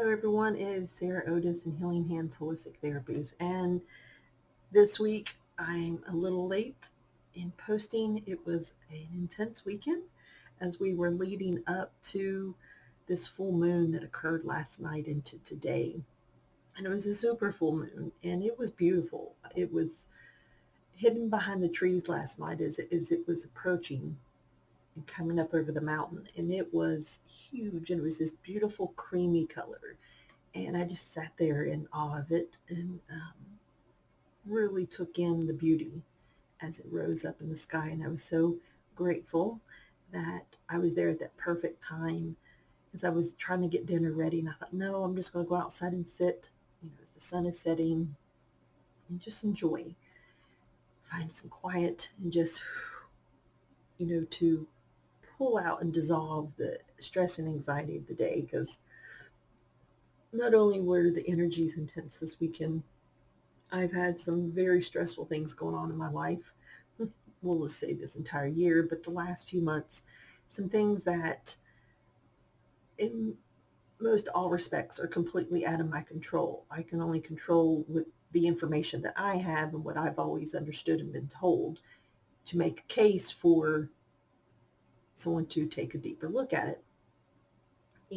Hello everyone, it is Sarah Otis and Healing Hands Holistic Therapies, and this week I'm a little late in posting. It was an intense weekend as we were leading up to this full moon that occurred last night into today. And it was a super full moon and it was beautiful. It was hidden behind the trees last night as it was approaching and coming up over the mountain, and it was huge, and it was this beautiful creamy color. And I just sat there in awe of it and really took in the beauty as it rose up in the sky. And I was so grateful that I was there at that perfect time because I was trying to get dinner ready. And I thought, no, I'm just going to go outside and sit, as the sun is setting, and just enjoy, find some quiet, and just, to pull out and dissolve the stress and anxiety of the day. Because not only were the energies intense this weekend, I've had some very stressful things going on in my life. We'll just say this entire year, but the last few months, some things that in most all respects are completely out of my control. I can only control with the information that I have and what I've always understood and been told to make a case for someone to take a deeper look at it.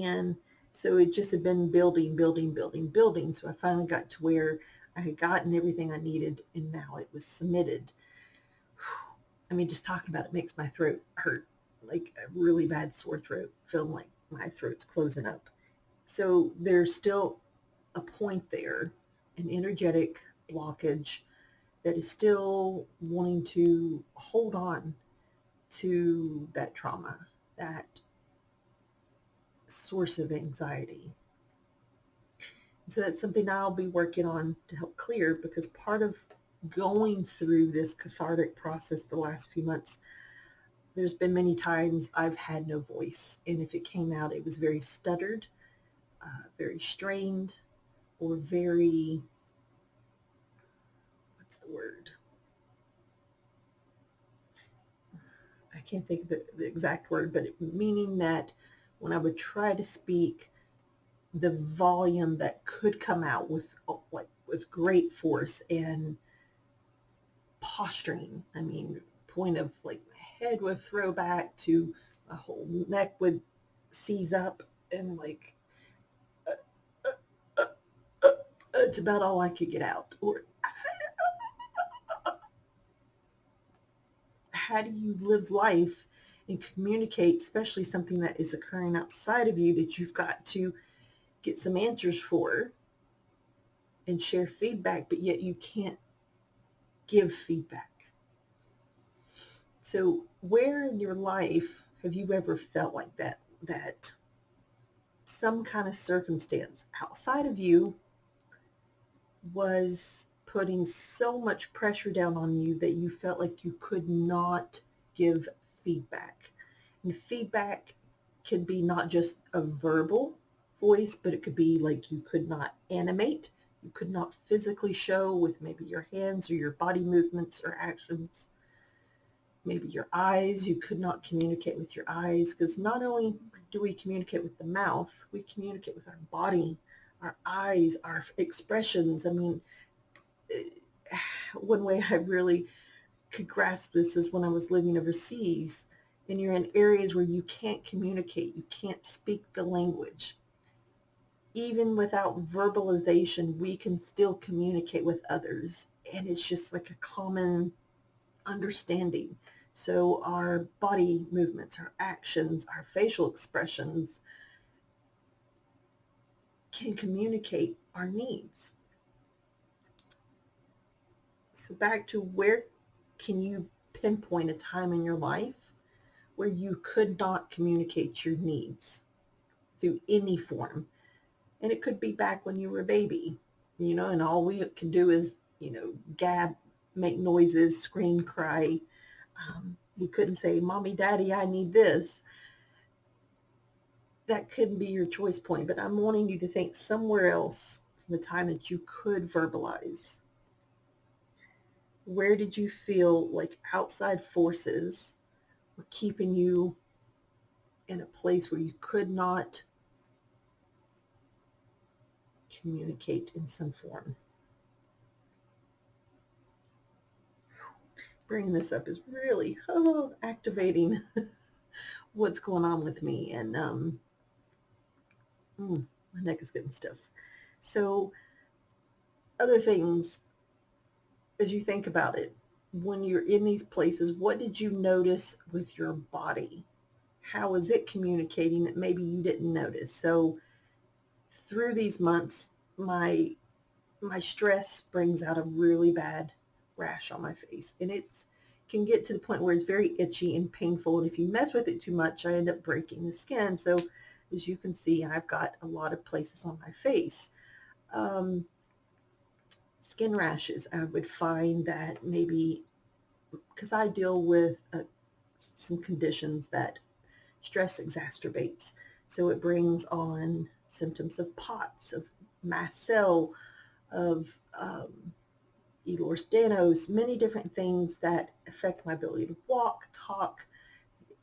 And so it just had been building, building, building, building. So I finally got to where I had gotten everything I needed, and now it was submitted. I mean, just talking about it makes my throat hurt, like a really bad sore throat, feeling like my throat's closing up. So there's still a point there, an energetic blockage that is still wanting to hold on to that trauma, that source of anxiety. So that's something I'll be working on to help clear, because part of going through this cathartic process the last few months, there's been many times I've had no voice. And if it came out, it was very stuttered, very strained, or very, what's the word? I can't think of the exact word, but meaning that when I would try to speak, the volume that could come out with great force and posturing. I mean, point of like my head would throw back to my whole neck would seize up, and like uh, uh, it's about all I could get out. Or how do you live life and communicate, especially something that is occurring outside of you that you've got to get some answers for and share feedback, but yet you can't give feedback. So where in your life have you ever felt like that some kind of circumstance outside of you was putting so much pressure down on you that you felt like you could not give feedback? And feedback can be not just a verbal voice, but it could be like you could not animate, you could not physically show with maybe your hands or your body movements or actions. Maybe your eyes, you could not communicate with your eyes, because not only do we communicate with the mouth, we communicate with our body, our eyes, our expressions. I mean, one way I really could grasp this is when I was living overseas, and you're in areas where you can't communicate, you can't speak the language. Even without verbalization, we can still communicate with others, and it's just like a common understanding. So our body movements, our actions, our facial expressions can communicate our needs. So back to, where can you pinpoint a time in your life where you could not communicate your needs through any form? And it could be back when you were a baby, and all we can do is, gab, make noises, scream, cry. We couldn't say, Mommy, Daddy, I need this. That couldn't be your choice point, but I'm wanting you to think somewhere else from the time that you could verbalize. Where did you feel like outside forces were keeping you in a place where you could not communicate in some form. Bringing this up is really activating what's going on with me, and my neck is getting stiff. So other things, as you think about it, when you're in these places, what did you notice with your body? How is it communicating that maybe you didn't notice? So through these months, my stress brings out a really bad rash on my face, and it's can get to the point where it's very itchy and painful, and if you mess with it too much, I end up breaking the skin. So as you can see, I've got a lot of places on my face. Skin rashes, I would find that maybe because I deal with some conditions that stress exacerbates, so it brings on symptoms of POTS, of mast cell, of Ehlers-Danlos, many different things that affect my ability to walk, talk,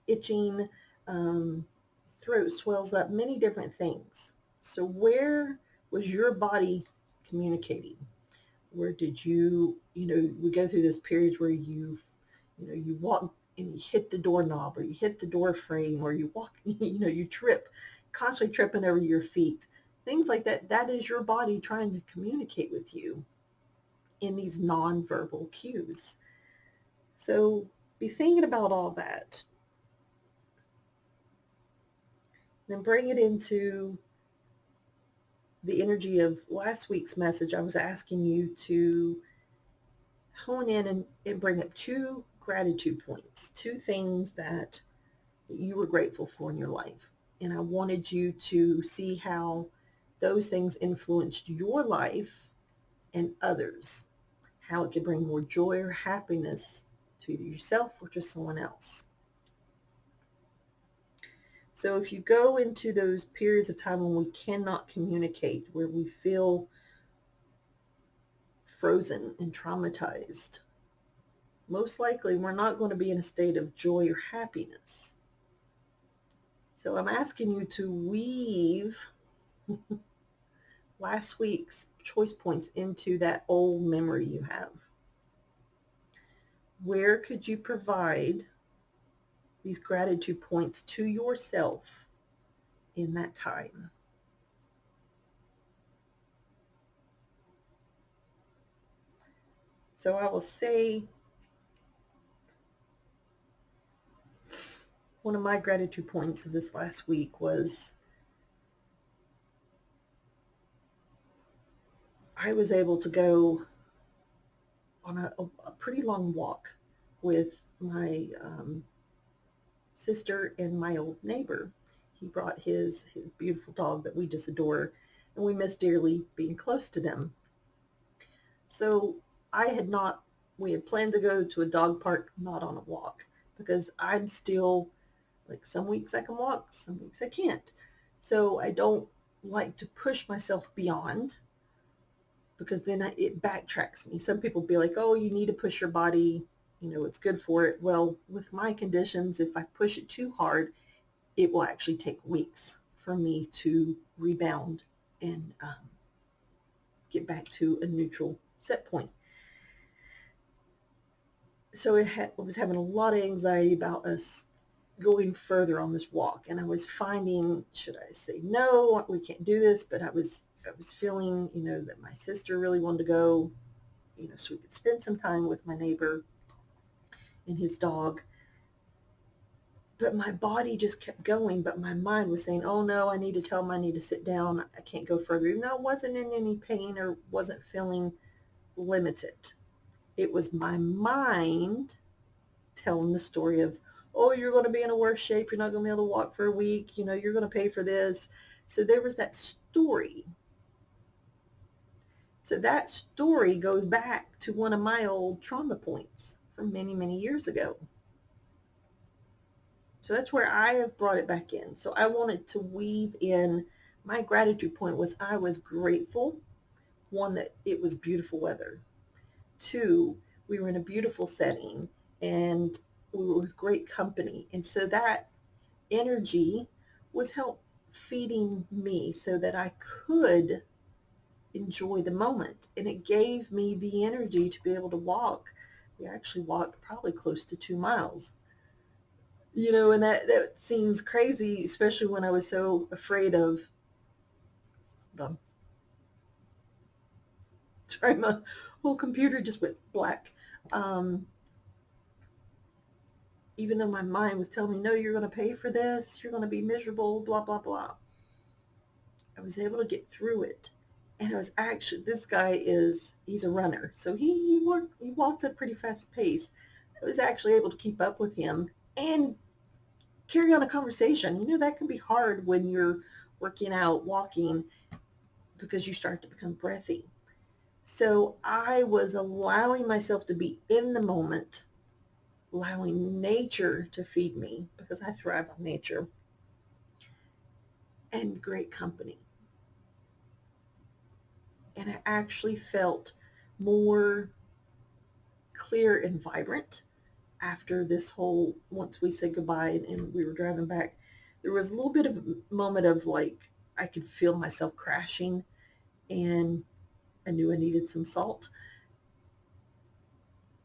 itching, throat swells up, many different things. So where was your body communicating? Where did we go through those periods where you walk and you hit the doorknob, or you hit the door frame, or you walk, you trip, constantly tripping over your feet, things like that. That is your body trying to communicate with you in these nonverbal cues. So be thinking about all that. Then bring it into the energy of last week's message. I was asking you to hone in and bring up 2 gratitude points, 2 things that you were grateful for in your life. And I wanted you to see how those things influenced your life and others, how it could bring more joy or happiness to either yourself or to someone else. So if you go into those periods of time when we cannot communicate, where we feel frozen and traumatized, most likely we're not going to be in a state of joy or happiness. So I'm asking you to weave last week's choice points into that old memory you have. Where could you provide these gratitude points to yourself in that time? So I will say one of my gratitude points of this last week was I was able to go on a pretty long walk with my sister and my old neighbor. He brought his beautiful dog that we just adore, and we miss dearly being close to them. So we had planned to go to a dog park, not on a walk, because I'm still, like, some weeks I can walk, some weeks I can't. So I don't like to push myself beyond, because then it backtracks me. Some people be like, oh, you need to push your body, it's good for it. Well, with my conditions, if I push it too hard, it will actually take weeks for me to rebound and get back to a neutral set point. So I was having a lot of anxiety about us going further on this walk, and I was finding, should I say no, we can't do this? But I was feeling, that my sister really wanted to go, so we could spend some time with my neighbor and his dog. But my body just kept going, but my mind was saying, oh no, I need to tell him I need to sit down. I can't go further. Even though I wasn't in any pain or wasn't feeling limited. It was my mind telling the story of, oh, you're going to be in a worse shape. You're not going to be able to walk for a week. You're going to pay for this. So there was that story. So that story goes back to one of my old trauma points from many, many years ago. So that's where I have brought it back in. So I wanted to weave in, my gratitude point was I was grateful, 1, that it was beautiful weather. 2, we were in a beautiful setting and we were with great company. And so that energy was help feeding me so that I could enjoy the moment. And it gave me the energy to be able to walk. We actually walked probably close to 2 miles. And that seems crazy, especially when I was so afraid of the sorry, my whole computer just went black. Um, Even though my mind was telling me, no, you're going to pay for this, you're going to be miserable, blah, blah, blah. I was able to get through it. And I was actually, this guy he's a runner. So he walks at a pretty fast pace. I was actually able to keep up with him and carry on a conversation. That can be hard when you're working out, walking, because you start to become breathy. So I was allowing myself to be in the moment, allowing nature to feed me because I thrive on nature, and great company. And I actually felt more clear and vibrant after this whole, once we said goodbye and we were driving back, there was a little bit of a moment of like, I could feel myself crashing, and I knew I needed some salt,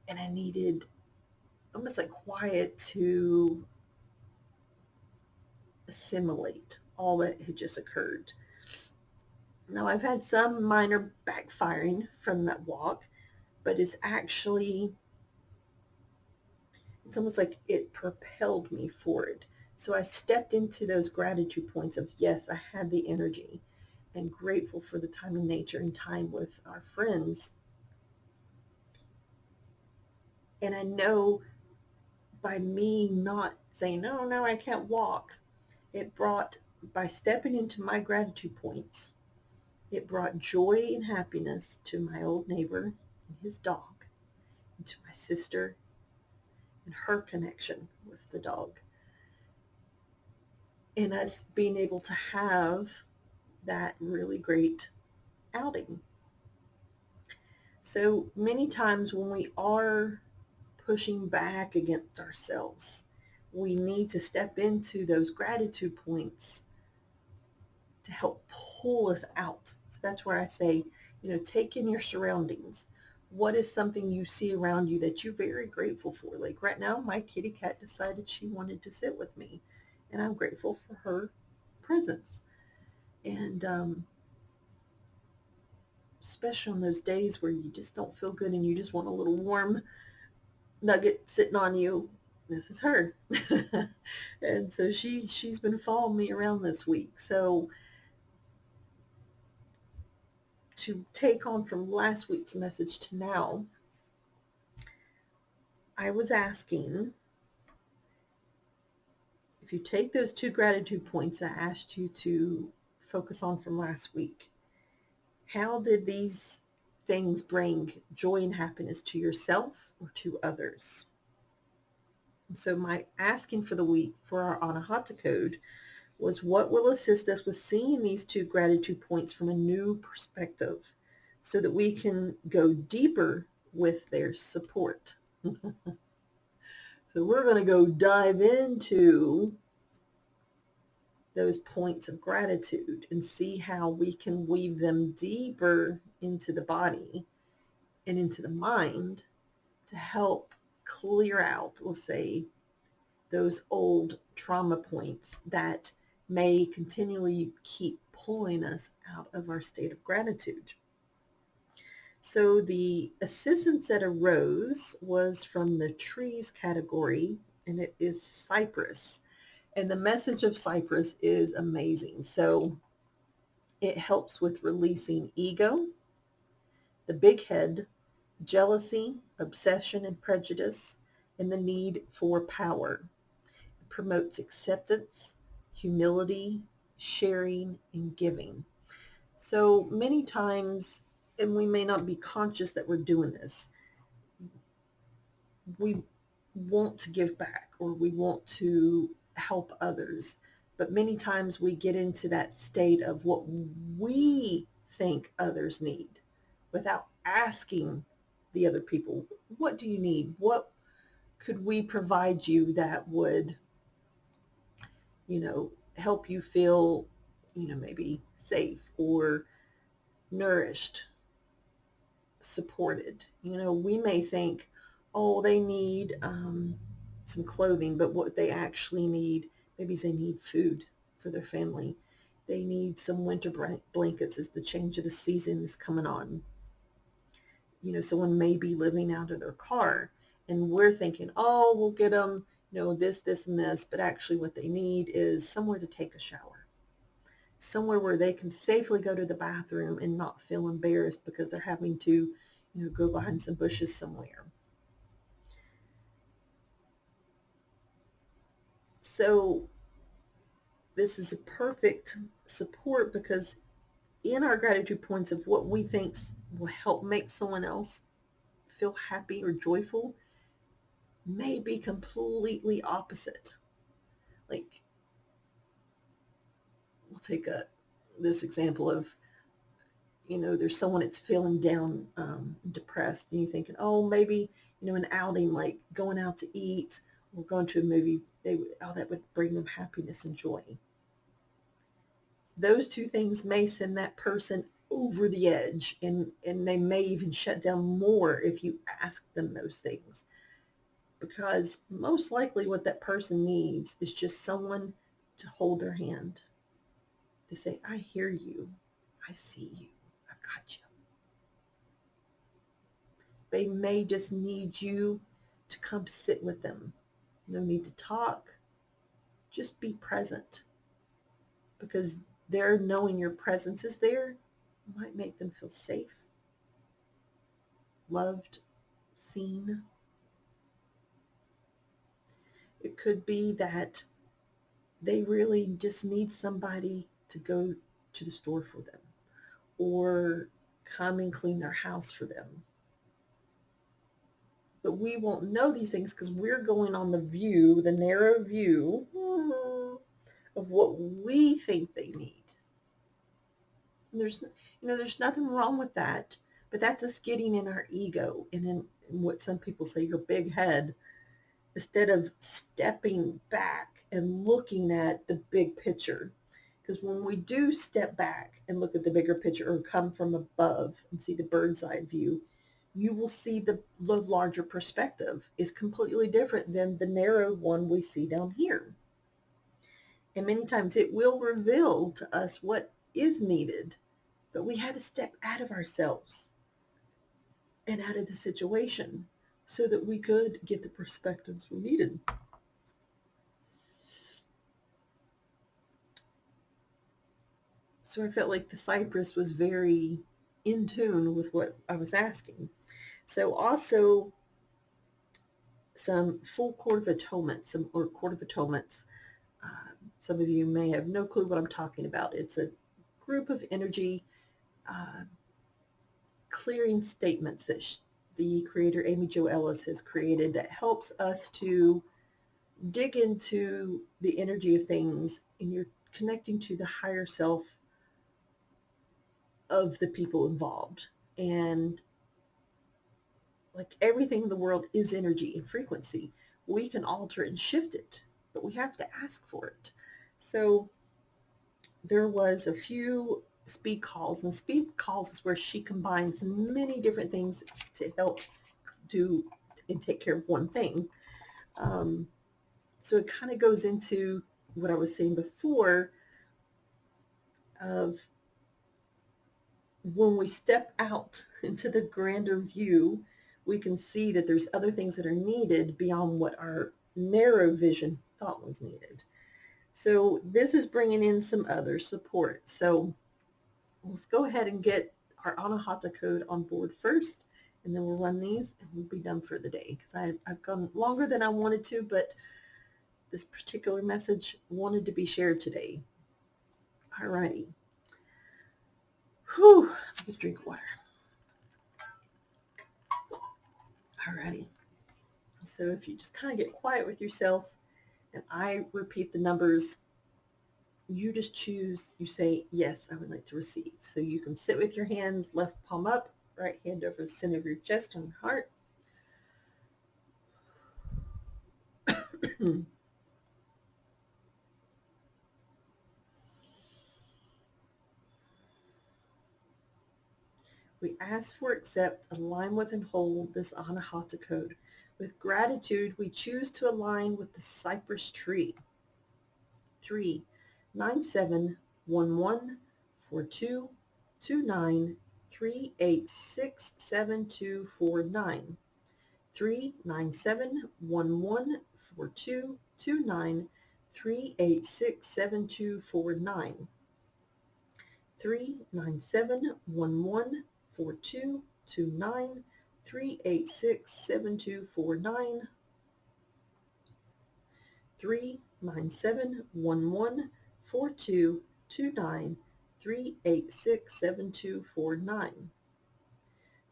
and I needed almost like quiet to assimilate all that had just occurred. Now, I've had some minor backfiring from that walk, but it's almost like it propelled me forward. So I stepped into those gratitude points of, yes, I had the energy, and grateful for the time in nature and time with our friends. And I know by me not saying, no, no, I can't walk, by stepping into my gratitude points, it brought joy and happiness to my old neighbor and his dog, and to my sister and her connection with the dog, and us being able to have that really great outing. So many times when we are pushing back against ourselves, we need to step into those gratitude points to help pull us out. So that's where I say, take in your surroundings. What is something you see around you that you're very grateful for? Like right now, my kitty cat decided she wanted to sit with me, and I'm grateful for her presence. And especially on those days where you just don't feel good and you just want a little warm nugget sitting on you, this is her. And so she's been following me around this week. So to take on from last week's message to now, I was asking, if you take those 2 gratitude points I asked you to focus on from last week, how did these things bring joy and happiness to yourself or to others? And so my asking for the week for our Anahata code was, what will assist us with seeing these 2 gratitude points from a new perspective so that we can go deeper with their support? So we're going to go dive into those points of gratitude and see how we can weave them deeper into the body and into the mind to help clear out, let's say, those old trauma points that may continually keep pulling us out of our state of gratitude. So the assistance that arose was from the trees category, and it is Cypress. And the message of Cypress is amazing. So it helps with releasing ego, the big head, jealousy, obsession and prejudice, and the need for power. It promotes acceptance, humility, sharing, and giving. So many times, and we may not be conscious that we're doing this, we want to give back or we want to help others. But many times we get into that state of what we think others need without asking the other people, what do you need? What could we provide you that would, help you feel, maybe safe or nourished, supported. We may think, oh, they need some clothing, but what they actually need, maybe they need food for their family. They need some winter blankets as the change of the season is coming on. Someone may be living out of their car, and we're thinking, oh, we'll get them, this, and this, but actually what they need is somewhere to take a shower, somewhere where they can safely go to the bathroom and not feel embarrassed because they're having to, go behind some bushes somewhere. So this is a perfect support, because in our gratitude points of what we think will help make someone else feel happy or joyful may be completely opposite. Like, we'll take this example of, there's someone that's feeling down, depressed, and you're thinking, oh, maybe, an outing, like going out to eat or going to a movie, that would bring them happiness and joy. Those two things may send that person over the edge, and they may even shut down more if you ask them those things. Because most likely what that person needs is just someone to hold their hand, to say, I hear you, I see you, I've got you. They may just need you to come sit with them. No need to talk, just be present. Because their knowing your presence is there might make them feel safe, loved, seen. It could be that they really just need somebody to go to the store for them, or come and clean their house for them. But we won't know these things because we're going on the narrow view of what we think they need. And there's nothing wrong with that, but that's us getting in our ego and in what some people say, your big head, instead of stepping back and looking at the big picture. Because when we do step back and look at the bigger picture, or come from above and see the bird's eye view, you will see the larger perspective is completely different than the narrow one we see down here. And many times it will reveal to us what is needed, but we had to step out of ourselves and out of the situation so that we could get the perspectives we needed. So I felt like the Cypress was very in tune with what I was asking. So also some full Court of Atonement, Court of Atonements. Some of you may have no clue what I'm talking about. It's a group of energy clearing statements that the creator Amy Jo Ellis has created that helps us to dig into the energy of things, and you're connecting to the higher self of the people involved. And like everything in the world is energy and frequency. We can alter it and shift it, but we have to ask for it. So there was a few speed calls, and speed calls is where she combines many different things to help do and take care of one thing. So it kind of goes into what I was saying before of when we step out into the grander view, we can see that there's other things that are needed beyond what our narrow vision thought was needed. So this is bringing in some other support. So let's go ahead and get our Anahata code on board first, and then we'll run these and we'll be done for the day, because I've gone longer than I wanted to, but this particular message wanted to be shared today. Alrighty. Whew, I get a drink of water. Alrighty. So if you just kind of get quiet with yourself and I repeat the numbers, you just choose, you say, yes, I would like to receive. So you can sit with your hands, left palm up, right hand over the center of your chest and heart. We ask for, accept, align with, and hold this Anahata code. With gratitude, we choose to align with the Cypress Tree. 3, 9, 7, 1, 1, 4, 2, 2, 9, 3, 8, 6, 7, 2, 4, 9. 3, 9, 7, 1, 1, 4, 2, 2, 9, 3, 8, 6, 7, 2, 4, 9. 3, 9, 7, 1, 1, 4, 2, 2, 9, 3, 8, 6, 7, 2, 4, 9. 3, 9, 7, 1, 1, 4, 2, 2, 9, 3, 8, 6, 7, 2, 4, 9.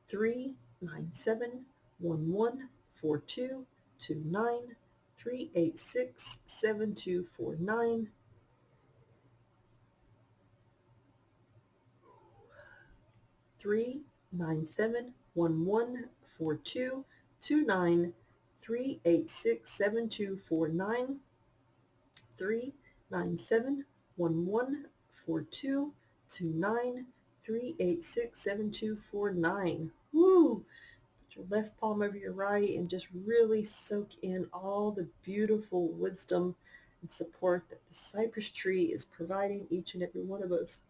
3, 9, 7, 1, 1, 4, 2, 2, 9, 3, 8, 6, 7, 2, 4, 9. 3, 9, 7, 1, 1, 4, 2, 2, 9, 3, 8, 6, 7, 2, 4, 9. 3, 9, 7, 1, 1, 4, 2, 2, 9, 3, 8, 6, 7, 2, 4, 9. Woo! Put your left palm over your right and just really soak in all the beautiful wisdom and support that the Cypress Tree is providing each and every one of us.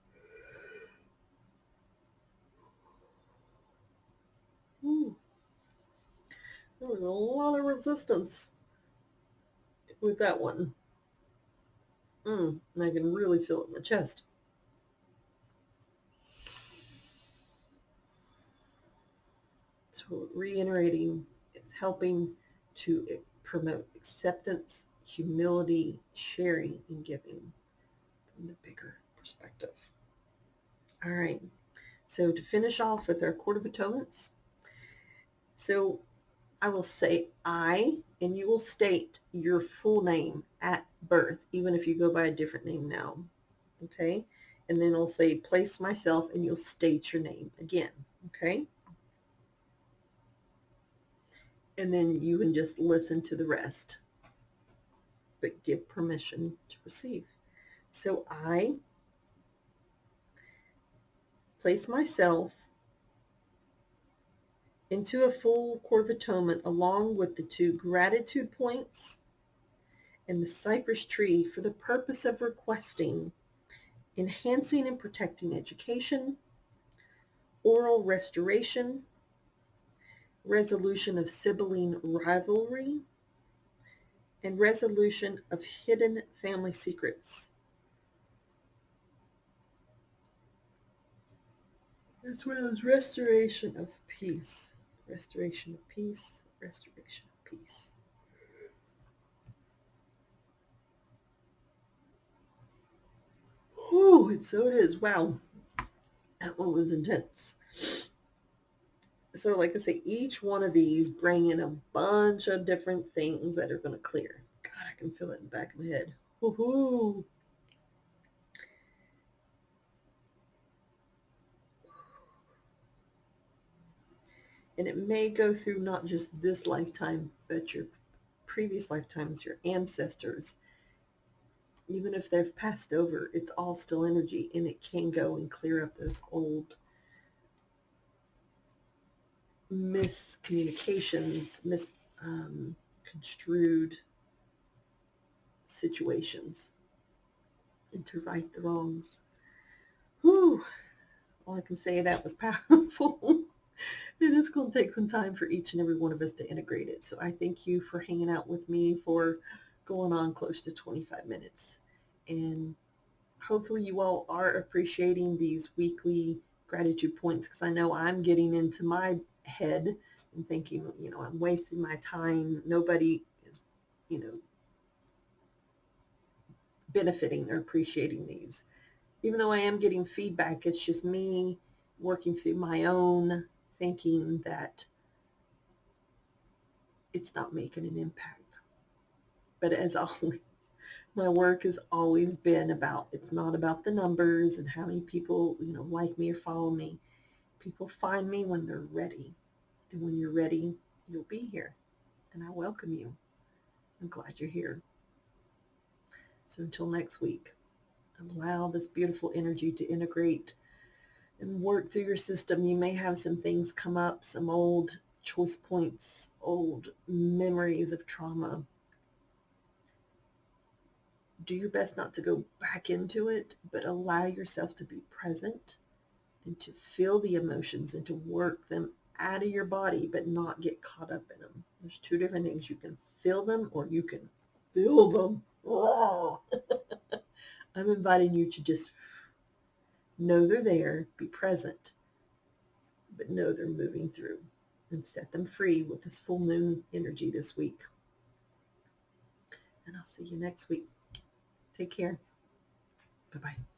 Woo. There was a lot of resistance with that one. And I can really feel it in my chest. So reiterating, it's helping to promote acceptance, humility, sharing, and giving from the bigger perspective. All right. So to finish off with our Court of Atonements, so I will say I, and you will state your full name at birth, even if you go by a different name now. Okay? And then I'll say place myself, and you'll state your name again. Okay? And then you can just listen to the rest, but give permission to receive. So I place myself into a full Court of Atonement along with the 2 gratitude points and the Cypress Tree for the purpose of requesting, enhancing and protecting education, oral restoration, resolution of sibling rivalry, and resolution of hidden family secrets. As well as restoration of peace. Restoration of peace. Restoration of peace. Whew, and so it is. Wow. That one was intense. So like I say, each one of these bring in a bunch of different things that are going to clear. God, I can feel it in the back of my head. Woohoo! And it may go through not just this lifetime, but your previous lifetimes, your ancestors. Even if they've passed over, it's all still energy, and it can go and clear up those old miscommunications, misconstrued situations, and to right the wrongs. Whew! All I can say, that was powerful. And it's going to take some time for each and every one of us to integrate it. So I thank you for hanging out with me for going on close to 25 minutes. And hopefully you all are appreciating these weekly gratitude points, because I know I'm getting into my head and thinking, I'm wasting my time. Nobody is, benefiting or appreciating these. Even though I am getting feedback, it's just me working through my own thinking that it's not making an impact. But as always, my work has always been about, it's not about the numbers and how many people, like me or follow me. People find me when they're ready. And when you're ready, you'll be here. And I welcome you. I'm glad you're here. So until next week, allow this beautiful energy to integrate and work through your system. You may have some things come up, some old choice points, old memories of trauma. Do your best not to go back into it, but allow yourself to be present and to feel the emotions and to work them out of your body, but not get caught up in them. There's two different things. You can feel them or you can feel them. I'm inviting you to just know they're there, be present, but know they're moving through, and set them free with this full moon energy this week. And I'll see you next week. Take care. Bye-bye.